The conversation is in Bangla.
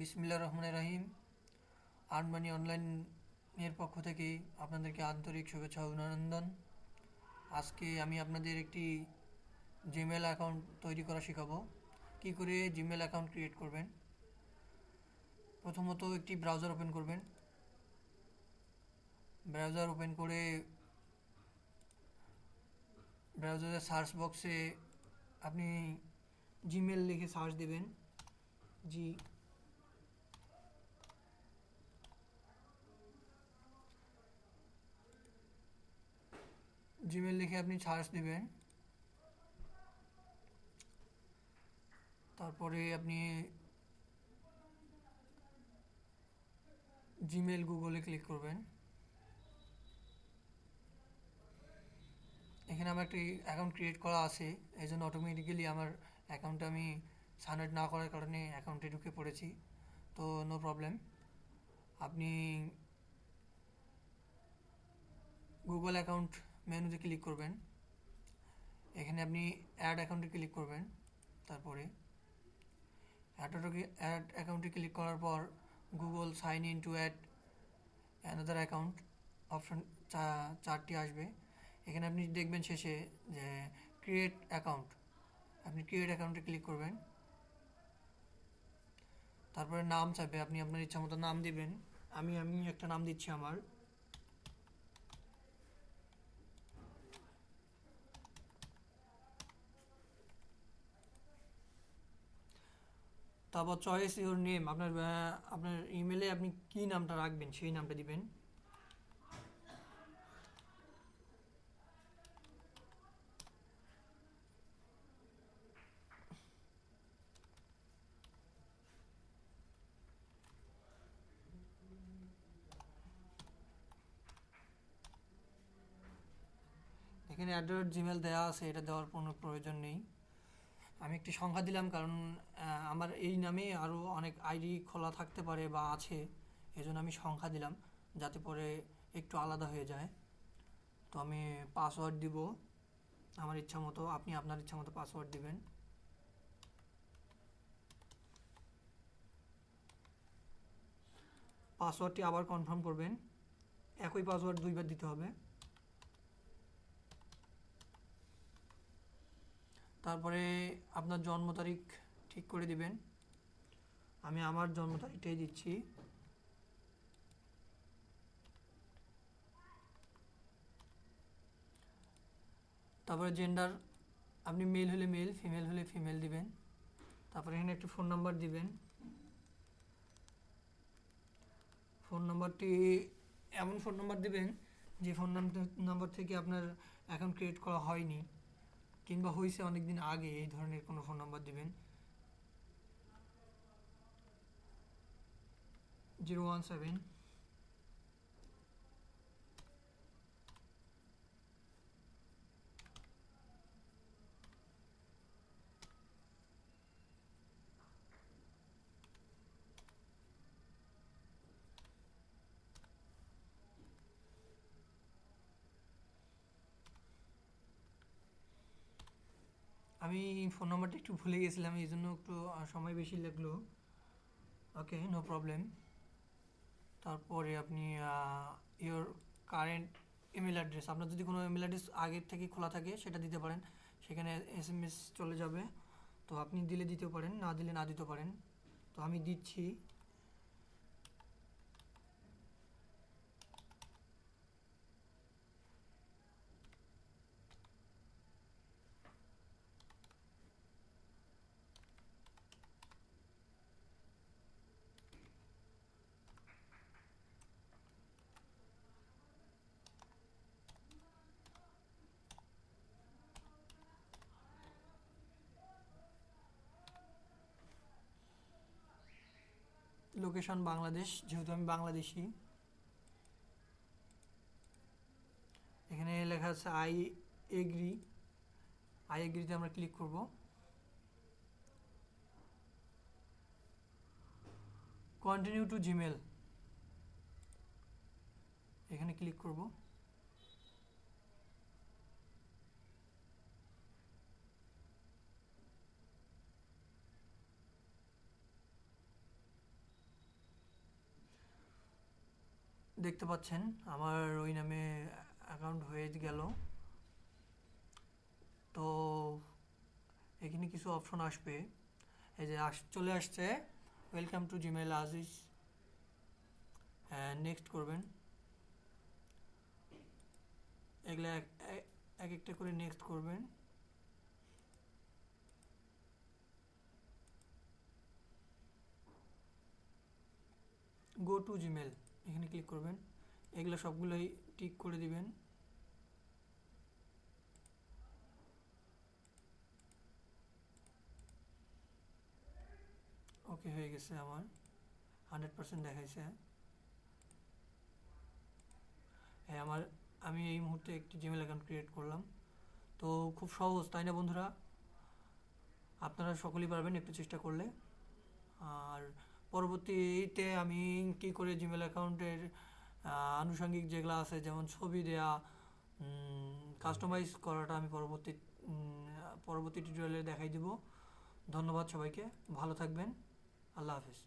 বিসমিল্লাহির রহমানির রহিম। আর্ন মানি অনলাইনের পক্ষ থেকে আপনাদেরকে আন্তরিক শুভেচ্ছা ও অভিনন্দন। আজকে আমি আপনাদের একটি জিমেল অ্যাকাউন্ট তৈরি করা শেখাবো। কি করে জিমেল অ্যাকাউন্ট ক্রিয়েট করবেন। প্রথমত একটি ব্রাউজার ওপেন করবেন। ব্রাউজার ওপেন করে ব্রাউজারের সার্চ বক্সে আপনি জিমেল লিখে সার্চ দেবেন। জি জিমেল লিখে আপনি সার্চ দেবেন। তারপরে আপনি জিমেল গুগলে ক্লিক করবেন। এখানে আমার একটি অ্যাকাউন্ট ক্রিয়েট করা আছে, এই জন্য অটোমেটিক্যালি আমার অ্যাকাউন্টে আমি সাইন আপ না করার কারণে অ্যাকাউন্টে ঢুকে পড়েছি। তো নো প্রবলেম। আপনি গুগল অ্যাকাউন্ট মেনুতে ক্লিক করবেন। এখানে আপনি অ্যাড অ্যাকাউন্টে ক্লিক করবেন। তারপরে অ্যাড অ্যাকাউন্টে ক্লিক করার পর Google sign in to add another account option চারটি আসবে। এখানে আপনি দেখবেন শেষে যে ক্রিয়েট অ্যাকাউন্ট, আপনি ক্রিয়েট অ্যাকাউন্টে ক্লিক করবেন। তারপরে নাম চাইবে, আপনি আপনার ইচ্ছা মতো নাম দিবেন। আমি আমি একটা নাম দিচ্ছি আমার। তারপর চয়েস ইওর নেম, আপনার ইমেলে আপনি কী নামটা রাখবেন সেই নামটা দিবেন। এখানে @gmail দেওয়া আছে, এটা দেওয়ার কোনো প্রয়োজন নেই। আমি একটি সংখ্যা দিলাম কারণ আমার এই নামে আরও অনেক আইডি খোলা থাকতে পারে বা আছে, এজন্য আমি সংখ্যা দিলাম যাতে পরে একটু আলাদা হয়ে যায়। তো আমি পাসওয়ার্ড দিব আমার ইচ্ছা মতো, আপনি আপনার ইচ্ছা মতো পাসওয়ার্ড দিবেন। পাসওয়ার্ডটি আবার কনফার্ম করবেন, একই পাসওয়ার্ড দুইবার দিতে হবে। তারপরে আপনার জন্ম তারিখ ঠিক করে দিবেন। আমি আমার জন্ম তারিখটাই দিচ্ছি। তারপরে জেন্ডার, আপনি মেল হলে মেল, ফিমেল হলে ফিমেল দিবেন। তারপরে এখানে একটি ফোন নাম্বার দিবেন। ফোন নাম্বারটি এমন ফোন নাম্বার দিবেন যে ফোন নাম্বার থেকে আপনার অ্যাকাউন্ট ক্রিয়েট করা হয়নি কিংবা হয়েছে অনেক দিন আগে, এই ধরনের কোনো ফোন নাম্বার দিবেন। 017। আমি ফোন নাম্বারটা একটু ভুলে গেছিলাম, এই জন্য একটু সময় বেশি লাগলো। ওকে, নো প্রবলেম। তারপরে আপনি ইওর কারেন্ট ইমেল অ্যাড্রেস, আপনার যদি কোনো ইমেল অ্যাড্রেস আগের থেকে খোলা থাকে সেটা দিতে পারেন, সেখানে SMS চলে যাবে। তো আপনি দিলে দিতে পারেন, না দিলে না দিতে পারেন। তো আমি দিচ্ছি। লোকেশন বাংলাদেশ, যেহেতু আমি বাংলাদেশি। এখানে লেখা আছে এগ্রি আই এগ্রিতে আমরা ক্লিক করব। কন্টিনিউ টু জিমেল, এখানে ক্লিক করব। দেখতে পাচ্ছেন আমার ওই নামে অ্যাকাউন্ট হয়ে গেল। তো এখানে কিছু অপশন আসবে, এই যে চলে আসছে welcome to Gmail Aziz, next করবেন। এগুলো এক একটা করে নেক্সট করবেন। গো টু জিমেল এখানে ক্লিক করবেন, এগুলো সবগুলোই টিক করে দিবেন। ওকে হয়ে গেছে, আমার 100% দেখাইছে। হ্যাঁ আমি এই মুহূর্তে একটি জিমেল অ্যাকাউন্ট ক্রিয়েট করলাম। তো খুব সহজ তাই না বন্ধুরা? আপনারা সকলেই পারবেন একটু চেষ্টা করলে। আর পরবর্তীতে আমি কি করে জিমেল অ্যাকাউন্টের আনুষঙ্গিক যেগুলো আছে যেমন ছবি দেয়া, কাস্টমাইজ করাটা আমি পরবর্তী টিউটোরিয়ালে দেখাই দিব। ধন্যবাদ সবাইকে, ভালো থাকবেন, আল্লাহ হাফেজ।